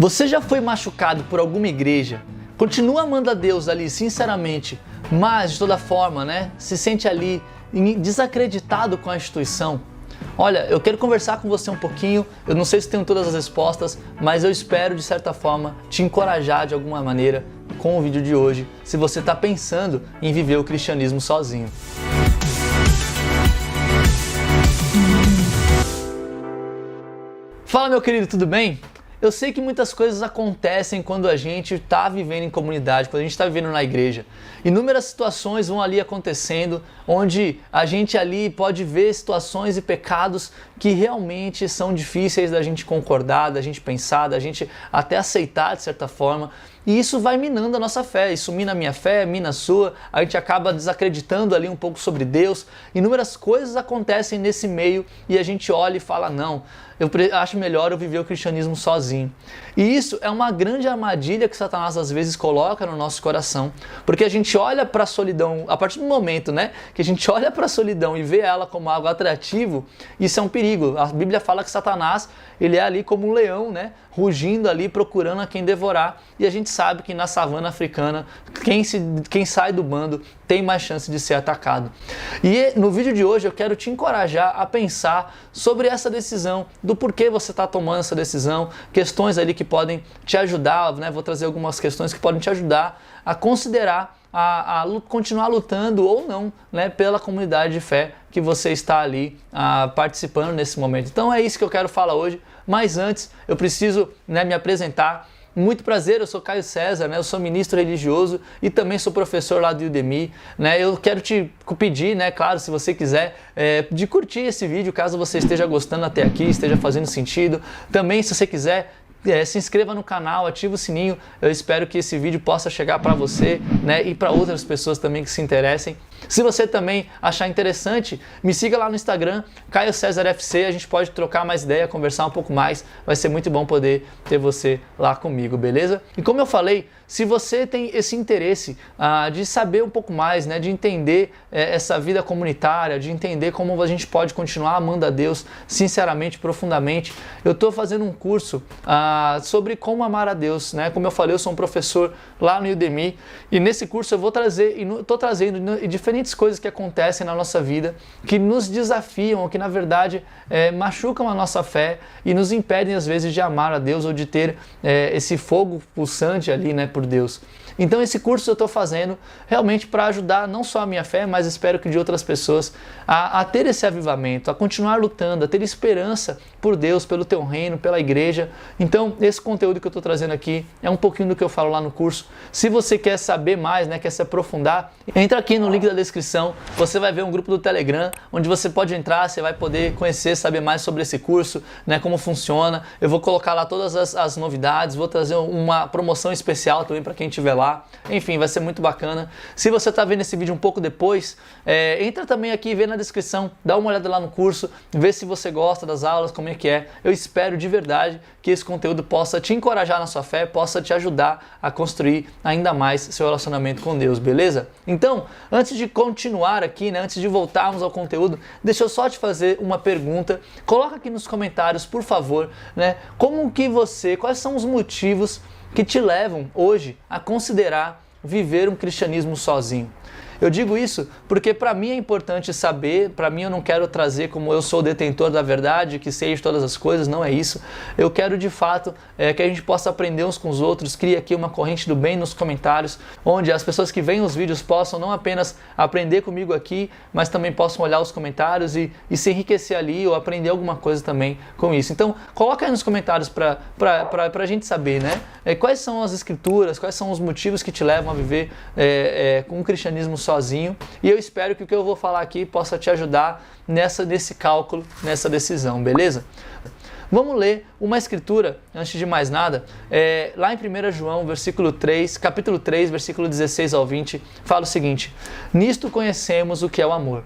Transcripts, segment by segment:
Você já foi machucado por alguma igreja? Continua amando a Deus ali, sinceramente, mas de toda forma, se sente ali desacreditado com a instituição? Olha, eu quero conversar com você um pouquinho, eu não sei se tenho todas as respostas, mas eu espero de certa forma te encorajar de alguma maneira com o vídeo de hoje, se você está pensando em viver o cristianismo sozinho. Fala, meu querido, tudo bem? Eu sei que muitas coisas acontecem quando a gente está vivendo em comunidade, quando a gente está vivendo na igreja. Inúmeras situações vão ali acontecendo, onde a gente ali pode ver situações e pecados que realmente são difíceis da gente concordar, da gente pensar, da gente até aceitar de certa forma. E isso vai minando a nossa fé, isso mina a minha fé, mina a sua, a gente acaba desacreditando ali um pouco sobre Deus. Inúmeras coisas acontecem nesse meio e a gente olha e fala, não, eu acho melhor eu viver o cristianismo sozinho. E isso é uma grande armadilha que Satanás às vezes coloca no nosso coração, porque a gente olha para a solidão, a partir do momento que a gente olha para a solidão e vê ela como algo atrativo, isso é um perigo. A Bíblia fala que Satanás, ele é ali como um leão, rugindo ali, procurando a quem devorar, e a gente sabe que na savana africana, quem sai do bando tem mais chance de ser atacado. E no vídeo de hoje eu quero te encorajar a pensar sobre essa decisão, do porquê você está tomando essa decisão, questões ali que podem te ajudar, vou trazer algumas questões que podem te ajudar a considerar a continuar lutando ou não, pela comunidade de fé que você está ali participando nesse momento. Então é isso que eu quero falar hoje, mas antes eu preciso me apresentar. Muito prazer, eu sou Caio César, eu sou ministro religioso e também sou professor lá do Udemy. Eu quero te pedir, claro, se você quiser, de curtir esse vídeo, caso você esteja gostando até aqui, esteja fazendo sentido. Também, se você quiser, se inscreva no canal, ativa o sininho. Eu espero que esse vídeo possa chegar para você e para outras pessoas também que se interessem. Se você também achar interessante, me siga lá no Instagram, Caio César FC, a gente pode trocar mais ideia, conversar um pouco mais, vai ser muito bom poder ter você lá comigo, beleza? E como eu falei, se você tem esse interesse de saber um pouco mais, de entender essa vida comunitária, de entender como a gente pode continuar amando a Deus sinceramente, profundamente, eu estou fazendo um curso sobre como amar a Deus, Como eu falei, eu sou um professor lá no Udemy e nesse curso eu vou trazer, e estou trazendo diferentes coisas que acontecem na nossa vida, que nos desafiam, ou que na verdade machucam a nossa fé e nos impedem às vezes de amar a Deus ou de ter esse fogo pulsante ali, por Deus. Então esse curso eu estou fazendo realmente para ajudar não só a minha fé, mas espero que de outras pessoas a ter esse avivamento, a continuar lutando, a ter esperança por Deus, pelo teu reino, pela igreja. Então esse conteúdo que eu estou trazendo aqui é um pouquinho do que eu falo lá no curso. Se você quer saber mais, quer se aprofundar, entra aqui no link da descrição, você vai ver um grupo do Telegram, onde você pode entrar, você vai poder conhecer, saber mais sobre esse curso, como funciona. Eu vou colocar lá todas as novidades, vou trazer uma promoção especial também para quem estiver lá. Enfim, vai ser muito bacana. Se você está vendo esse vídeo um pouco depois, entra também aqui, vê na descrição, dá uma olhada lá no curso, vê se você gosta das aulas, como é que é. Eu espero de verdade que esse conteúdo possa te encorajar na sua fé, possa te ajudar a construir ainda mais seu relacionamento com Deus, beleza? Então, antes de continuar aqui, antes de voltarmos ao conteúdo, deixa eu só te fazer uma pergunta. Coloca aqui nos comentários, por favor, quais são os motivos que te levam hoje a considerar viver um cristianismo sozinho. Eu digo isso porque para mim é importante saber, para mim eu não quero trazer como eu sou o detentor da verdade, que sei de todas as coisas, não é isso. Eu quero de fato que a gente possa aprender uns com os outros, cria aqui uma corrente do bem nos comentários, onde as pessoas que veem os vídeos possam não apenas aprender comigo aqui, mas também possam olhar os comentários e se enriquecer ali ou aprender alguma coisa também com isso. Então coloca aí nos comentários para a gente saber, quais são as escrituras, quais são os motivos que te levam a viver com um cristianismo sozinho, e eu espero que o que eu vou falar aqui possa te ajudar nesse cálculo, nessa decisão, beleza? Vamos ler uma escritura, antes de mais nada, lá em 1 João, capítulo 3, versículo 16 ao 20, fala o seguinte: nisto conhecemos o que é o amor.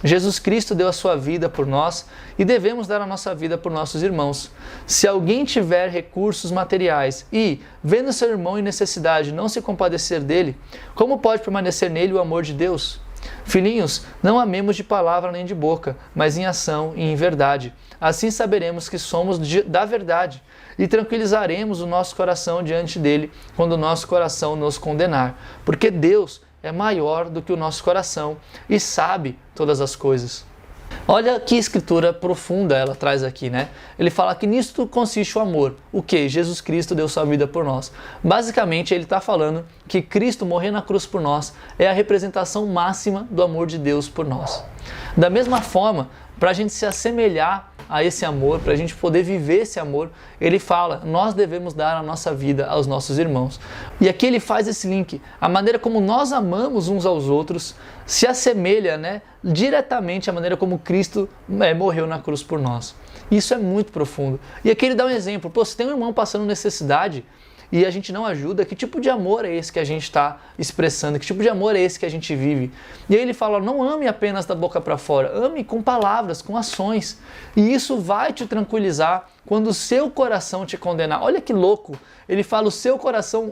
Jesus Cristo deu a sua vida por nós e devemos dar a nossa vida por nossos irmãos. Se alguém tiver recursos materiais e, vendo seu irmão em necessidade, não se compadecer dele, como pode permanecer nele o amor de Deus? Filhinhos, não amemos de palavra nem de boca, mas em ação e em verdade. Assim saberemos que somos da verdade e tranquilizaremos o nosso coração diante dele quando o nosso coração nos condenar. Porque Deus é maior do que o nosso coração e sabe todas as coisas. Olha que escritura profunda ela traz aqui, né? Ele fala que nisto consiste o amor. O que? Jesus Cristo deu sua vida por nós. Basicamente, ele está falando que Cristo morrer na cruz por nós é a representação máxima do amor de Deus por nós. Da mesma forma, para a gente se assemelhar a esse amor, para a gente poder viver esse amor, ele fala, nós devemos dar a nossa vida aos nossos irmãos. E aqui ele faz esse link, a maneira como nós amamos uns aos outros se assemelha, né, diretamente à maneira como Cristo morreu na cruz por nós. Isso é muito profundo. E aqui ele dá um exemplo, se tem um irmão passando necessidade, e a gente não ajuda, que tipo de amor é esse que a gente está expressando? Que tipo de amor é esse que a gente vive? E aí ele fala, não ame apenas da boca para fora, ame com palavras, com ações. E isso vai te tranquilizar quando o seu coração te condenar. Olha que louco! Ele fala,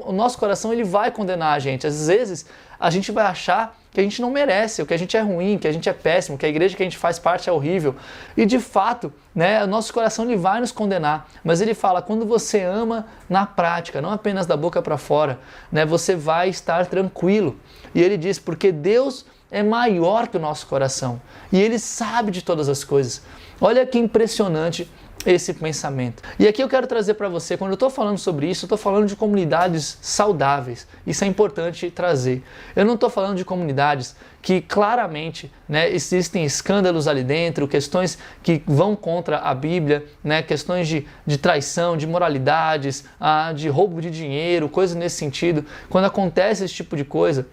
o nosso coração, ele vai condenar a gente. Às vezes, a gente vai achar que a gente não merece, que a gente é ruim, que a gente é péssimo, que a igreja que a gente faz parte é horrível. E de fato, né, o nosso coração ele vai nos condenar. Mas ele fala, quando você ama na prática, não apenas da boca para fora, né, você vai estar tranquilo. E ele diz, porque Deus é maior que o nosso coração. E ele sabe de todas as coisas. Olha que impressionante esse pensamento. E aqui eu quero trazer para você, quando eu estou falando sobre isso, eu estou falando de comunidades saudáveis. Isso é importante trazer. Eu não estou falando de comunidades que claramente, né, existem escândalos ali dentro, questões que vão contra a Bíblia, né, questões de traição, de moralidades, de roubo de dinheiro, coisas nesse sentido. Quando acontece esse tipo de coisa,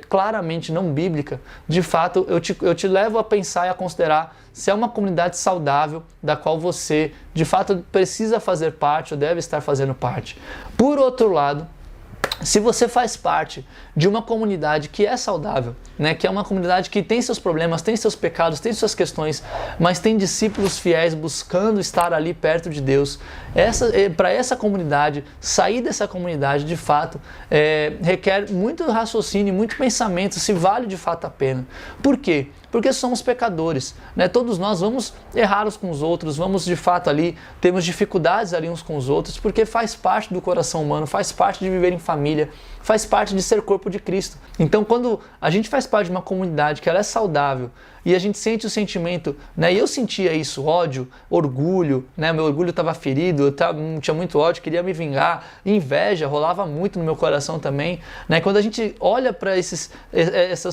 claramente não bíblica, de fato eu te levo a pensar e a considerar se é uma comunidade saudável da qual você, de fato, precisa fazer parte ou deve estar fazendo parte. Por outro lado, se você faz parte de uma comunidade que é saudável, né, que é uma comunidade que tem seus problemas, tem seus pecados, tem suas questões, mas tem discípulos fiéis buscando estar ali perto de Deus, para essa comunidade, sair dessa comunidade, de fato, requer muito raciocínio, muito pensamento, se vale de fato a pena. Por quê? Porque somos pecadores, né? Todos nós vamos errar uns com os outros, vamos de fato ali, temos dificuldades ali uns com os outros, porque faz parte do coração humano, faz parte de viver em família, faz parte de ser corpo de Cristo. Então quando a gente faz parte de uma comunidade que ela é saudável e a gente sente o sentimento, né? E eu sentia isso, ódio, orgulho, né? Meu orgulho estava ferido, eu tinha muito ódio, queria me vingar, inveja rolava muito no meu coração também, né? Quando a gente olha para essas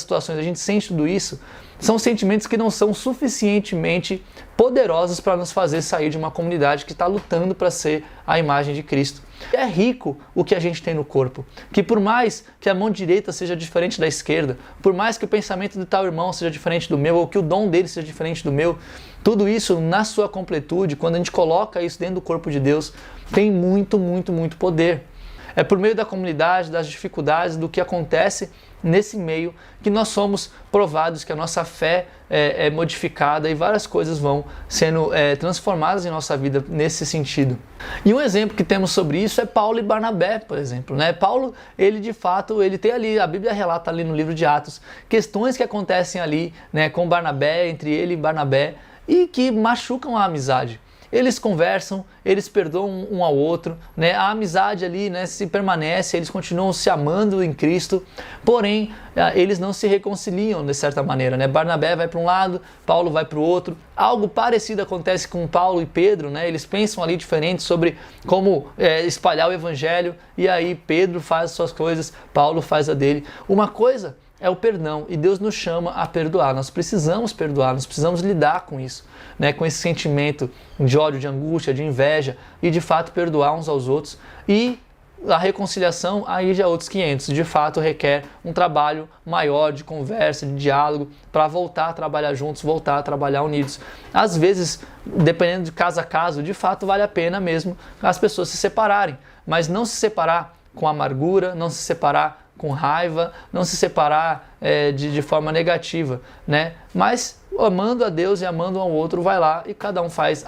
situações, a gente sente tudo isso, são sentimentos que não são suficientemente poderosos para nos fazer sair de uma comunidade que está lutando para ser a imagem de Cristo. É rico o que a gente tem no corpo, que por mais que a mão direita seja diferente da esquerda, por mais que o pensamento do tal irmão seja diferente do meu, ou que o dom dele seja diferente do meu, tudo isso na sua completude, quando a gente coloca isso dentro do corpo de Deus, tem muito, muito, muito poder. É por meio da comunidade, das dificuldades, do que acontece nesse meio, que nós somos provados, que a nossa fé é modificada e várias coisas vão sendo transformadas em nossa vida nesse sentido. E um exemplo que temos sobre isso é Paulo e Barnabé, por exemplo, né? Paulo, ele de fato, ele tem ali, a Bíblia relata ali no livro de Atos, questões que acontecem ali, né, com Barnabé, entre ele e Barnabé, e que machucam a amizade. Eles conversam, eles perdoam um ao outro, né? A amizade ali, né, se permanece, eles continuam se amando em Cristo, porém eles não se reconciliam de certa maneira, né? Barnabé vai para um lado, Paulo vai para o outro. Algo parecido acontece com Paulo e Pedro, né? Eles pensam ali diferente sobre como espalhar o evangelho, e aí Pedro faz as suas coisas, Paulo faz a dele. Uma coisa é o perdão, e Deus nos chama a perdoar. Nós precisamos perdoar, nós precisamos lidar com isso, né? Com esse sentimento de ódio, de angústia, de inveja, e de fato perdoar uns aos outros. E a reconciliação aí já é outros 500. De fato requer um trabalho maior de conversa, de diálogo, para voltar a trabalhar juntos, voltar a trabalhar unidos. Às vezes, dependendo de caso a caso, de fato vale a pena mesmo as pessoas se separarem, mas não se separar com amargura, não se separar com raiva, não se separar de forma negativa, né? Mas amando a Deus e amando um ao outro, vai lá e cada um faz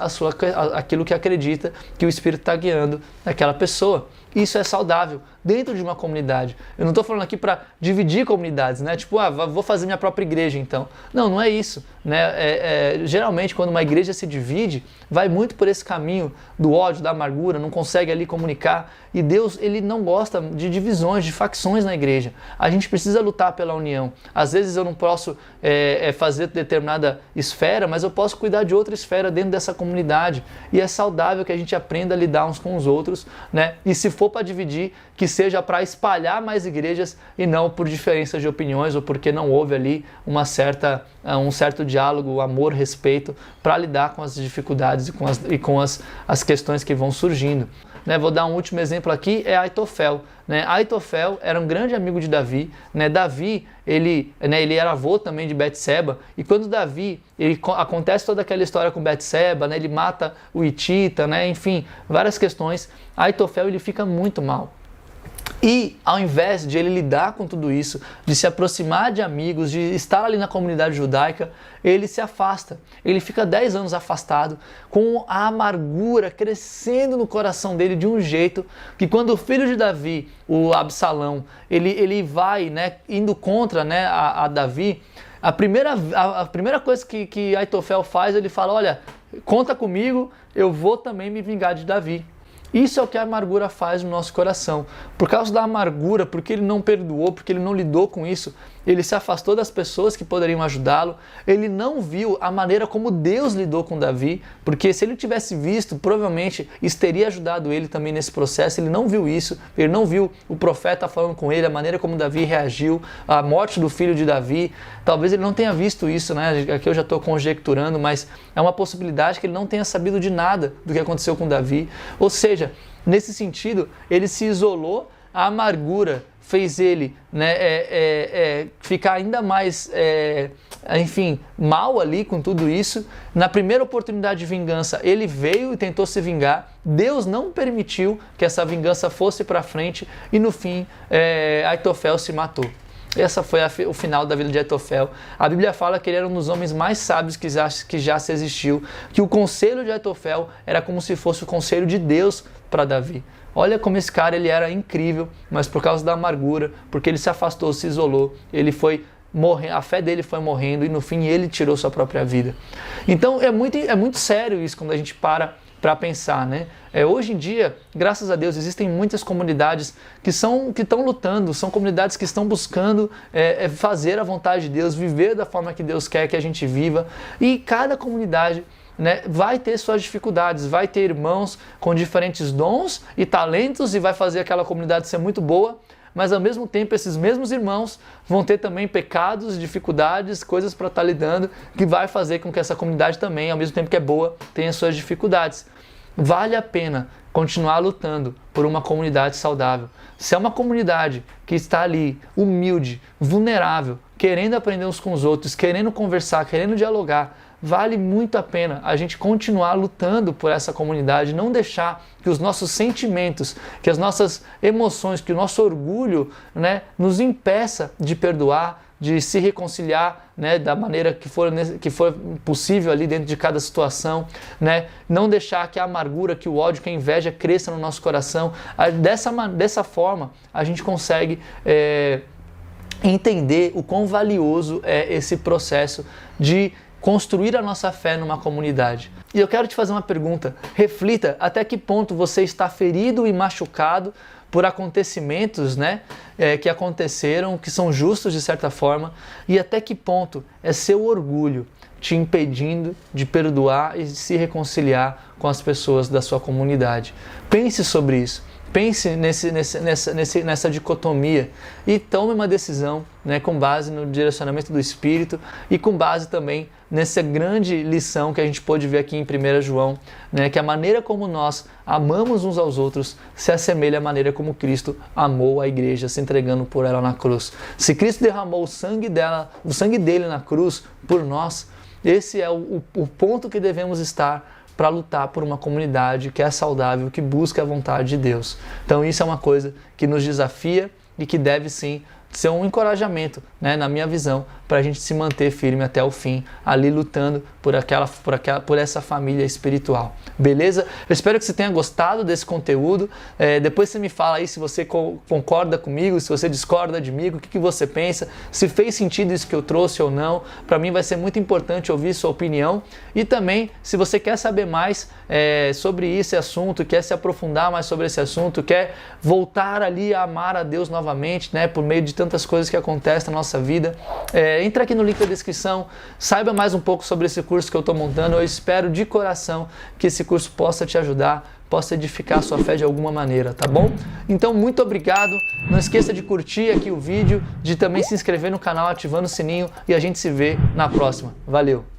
aquilo que acredita que o Espírito está guiando naquela pessoa. Isso é saudável, dentro de uma comunidade. Eu não estou falando aqui para dividir comunidades, né? Tipo, vou fazer minha própria igreja então. Não, não é isso, né? Geralmente quando uma igreja se divide, vai muito por esse caminho do ódio, da amargura, não consegue ali comunicar. E Deus, ele não gosta de divisões, de facções na igreja. A gente precisa lutar pela união. Às vezes eu não posso fazer determinada esfera, mas eu posso cuidar de outra esfera dentro dessa comunidade. E é saudável que a gente aprenda a lidar uns com os outros, né? E se for para dividir, que seja para espalhar mais igrejas e não por diferenças de opiniões ou porque não houve ali um certo diálogo, amor, respeito para lidar com as dificuldades e com as questões que vão surgindo. Né, vou dar um último exemplo aqui, é Aitofel. Né? Aitofel era um grande amigo de Davi. Né? Davi, ele era avô também de Betseba. E quando Davi, acontece toda aquela história com Betseba, né? Ele mata o Hitita, né? Enfim, várias questões. Aitofel, ele fica muito mal. E ao invés de ele lidar com tudo isso, de se aproximar de amigos, de estar ali na comunidade judaica, ele se afasta. Ele fica 10 anos afastado, com a amargura crescendo no coração dele de um jeito que quando o filho de Davi, o Absalão, ele vai, né, indo contra, né, a Davi, a primeira coisa que Aitofel faz, ele fala, olha, conta comigo, eu vou também me vingar de Davi. Isso é o que a amargura faz no nosso coração. Por causa da amargura, porque ele não perdoou, porque ele não lidou com isso, ele se afastou das pessoas que poderiam ajudá-lo, ele não viu a maneira como Deus lidou com Davi, porque se ele tivesse visto, provavelmente isso teria ajudado ele também nesse processo. Ele não viu isso, ele não viu o profeta falando com ele, a maneira como Davi reagiu, a morte do filho de Davi. Talvez ele não tenha visto isso, né? Aqui eu já estou conjecturando, mas é uma possibilidade que ele não tenha sabido de nada do que aconteceu com Davi. Ou seja, nesse sentido, ele se isolou, a amargura fez ele, né, ficar ainda mais, mal ali com tudo isso. Na primeira oportunidade de vingança, ele veio e tentou se vingar. Deus não permitiu que essa vingança fosse para frente e no fim, Aitofel se matou. Essa foi o final da vida de Aitofel. A Bíblia fala que ele era um dos homens mais sábios que já se existiu, que o conselho de Aitofel era como se fosse o conselho de Deus para Davi. Olha como esse cara ele era incrível, mas por causa da amargura, porque ele se afastou, se isolou, ele foi morrendo, a fé dele foi morrendo e no fim ele tirou sua própria vida. Então é muito sério isso quando a gente para pensar, né? Hoje em dia, graças a Deus, existem muitas comunidades que estão lutando, são comunidades que estão buscando fazer a vontade de Deus, viver da forma que Deus quer que a gente viva, e cada comunidade, né, vai ter suas dificuldades, vai ter irmãos com diferentes dons e talentos e vai fazer aquela comunidade ser muito boa, mas ao mesmo tempo esses mesmos irmãos vão ter também pecados, dificuldades, coisas para estar lidando, que vai fazer com que essa comunidade também, ao mesmo tempo que é boa, tenha suas dificuldades. Vale a pena continuar lutando por uma comunidade saudável. Se é uma comunidade que está ali, humilde, vulnerável, querendo aprender uns com os outros, querendo conversar, querendo dialogar, vale muito a pena a gente continuar lutando por essa comunidade, não deixar que os nossos sentimentos, que as nossas emoções, que o nosso orgulho, né, nos impeça de perdoar, de se reconciliar, né, da maneira que for possível ali dentro de cada situação, né? Não deixar que a amargura, que o ódio, que a inveja cresça no nosso coração. Dessa forma, a gente consegue entender o quão valioso é esse processo de construir a nossa fé numa comunidade. E eu quero te fazer uma pergunta. Reflita até que ponto você está ferido e machucado por acontecimentos, né, que aconteceram, que são justos de certa forma, e até que ponto é seu orgulho te impedindo de perdoar e de se reconciliar com as pessoas da sua comunidade. Pense sobre isso. Pense nessa dicotomia e tome uma decisão, né, com base no direcionamento do Espírito e com base também nessa grande lição que a gente pôde ver aqui em 1 João, né, que a maneira como nós amamos uns aos outros se assemelha à maneira como Cristo amou a igreja, se entregando por ela na cruz. Se Cristo derramou o sangue dele na cruz por nós, esse é o ponto que devemos estar para lutar por uma comunidade que é saudável, que busca a vontade de Deus. Então isso é uma coisa que nos desafia e que deve sim ser um encorajamento, né, na minha visão, para a gente se manter firme até o fim, ali lutando por essa família espiritual. Beleza? Eu espero que você tenha gostado desse conteúdo. Depois você me fala aí se você concorda comigo, se você discorda de mim, o que você pensa, se fez sentido isso que eu trouxe ou não. Para mim vai ser muito importante ouvir sua opinião. E também, se você quer saber mais sobre esse assunto, quer se aprofundar mais sobre esse assunto, quer voltar ali a amar a Deus novamente, né, por meio de tantas coisas que acontecem na nossa vida, entra aqui no link da descrição, saiba mais um pouco sobre esse curso que eu estou montando. Eu espero de coração que esse curso possa te ajudar, possa edificar a sua fé de alguma maneira, tá bom? Então, muito obrigado. Não esqueça de curtir aqui o vídeo, de também se inscrever no canal ativando o sininho e a gente se vê na próxima. Valeu!